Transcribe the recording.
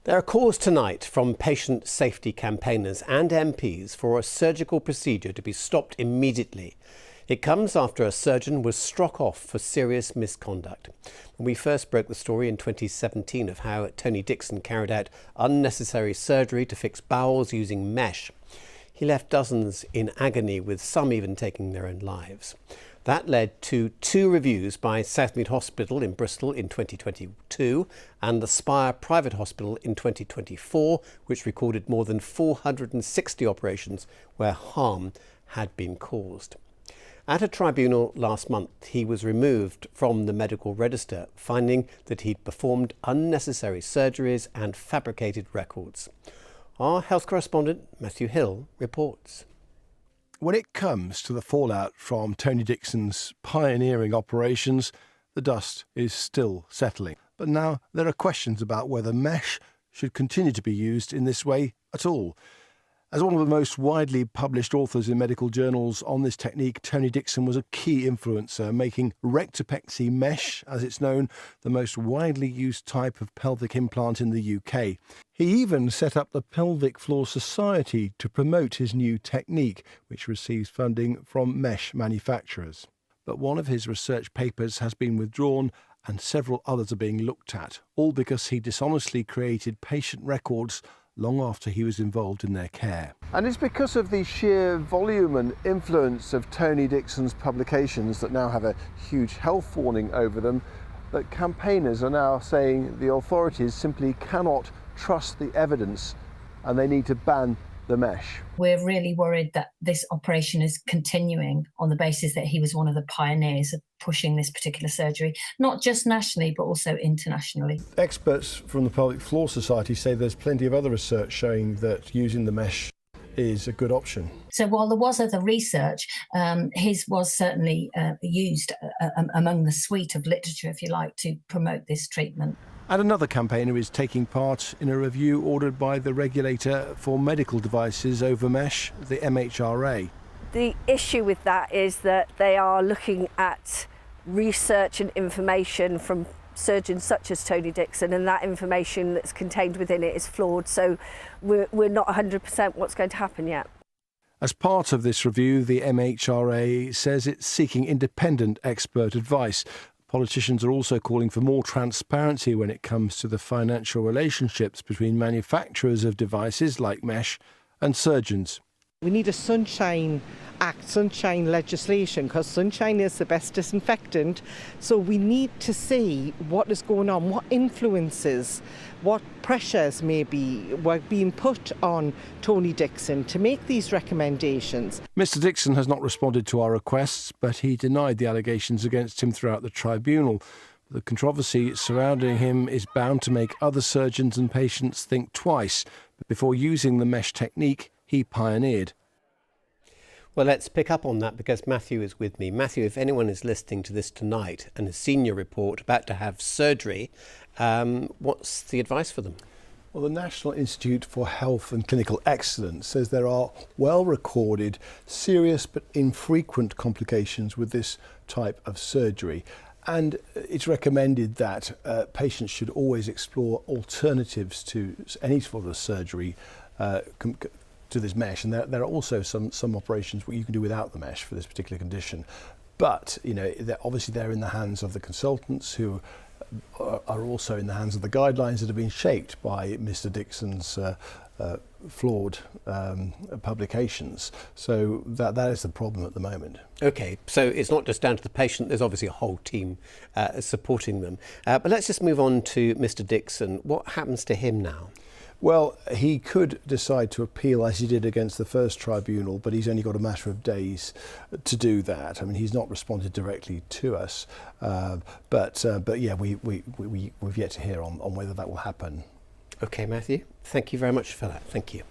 There are calls tonight from patient safety campaigners and MPs for a surgical procedure to be stopped immediately. It comes after a surgeon was struck off for serious misconduct. We first broke the story in 2017 of how Tony Dixon carried out unnecessary surgery to fix bowels using mesh. He left dozens in agony, with some even taking their own lives. That led to 2 reviews by Southmead Hospital in Bristol in 2022 and the Spire Private Hospital in 2024, which recorded more than 460 operations where harm had been caused. At a tribunal last month, he was removed from the medical register, finding that he'd performed unnecessary surgeries and fabricated records. Our health correspondent, Matthew Hill, reports. When it comes to the fallout from Tony Dixon's pioneering operations, the dust is still settling. But now there are questions about whether mesh should continue to be used in this way at all. As one of the most widely published authors in medical journals on this technique, Tony Dixon was a key influencer, making rectopexy mesh, as it's known, the most widely used type of pelvic implant in the UK. He even set up the Pelvic Floor Society to promote his new technique, which receives funding from mesh manufacturers. But one of his research papers has been withdrawn and several others are being looked at, all because he dishonestly created patient records long after he was involved in their care. And it's because of the sheer volume and influence of Tony Dixon's publications that now have a huge health warning over them that campaigners are now saying the authorities simply cannot trust the evidence and they need to ban the mesh. We're really worried that this operation is continuing on the basis that he was one of the pioneers of pushing this particular surgery, not just nationally, but also internationally. Experts from the Pelvic Floor Society say there's plenty of other research showing that using the mesh is a good option. So while there was other research, his was certainly used among the suite of literature, if you like, to promote this treatment. And another campaigner is taking part in a review ordered by the regulator for medical devices over mesh, the MHRA. The issue with that is that they are looking at research and information from surgeons such as Tony Dixon, and that information that's contained within it is flawed, so we're not 100% what's going to happen yet. As part of this review, the MHRA says it's seeking independent expert advice. Politicians are also calling for more transparency when it comes to the financial relationships between manufacturers of devices like mesh and surgeons. We need a Sunshine Act, Sunshine legislation, because sunshine is the best disinfectant. So we need to see what is going on, what influences, what pressures were being put on Tony Dixon to make these recommendations. Mr Dixon has not responded to our requests, but he denied the allegations against him throughout the tribunal. The controversy surrounding him is bound to make other surgeons and patients think twice before using the mesh technique he pioneered. Well, let's pick up on that because Matthew is with me. Matthew, if anyone is listening to this tonight and has seen your report about to have surgery, what's the advice for them? Well, the National Institute for Health and Clinical Excellence says there are well-recorded, serious but infrequent complications with this type of surgery. And it's recommended that patients should always explore alternatives to any sort of surgery to this mesh, and there are also some operations where you can do without the mesh for this particular condition. But you know, they're in the hands of the consultants, who are also in the hands of the guidelines that have been shaped by Mr Dixon's flawed publications. So that is the problem at the moment. Okay, so it's not just down to the patient, there's obviously a whole team supporting them. But let's just move on to Mr Dixon. What happens to him now? Well, he could decide to appeal as he did against the first tribunal, but he's only got a matter of days to do that. I mean, he's not responded directly to us, but yeah, we've yet to hear on whether that will happen. Okay, Matthew, thank you very much for that. Thank you.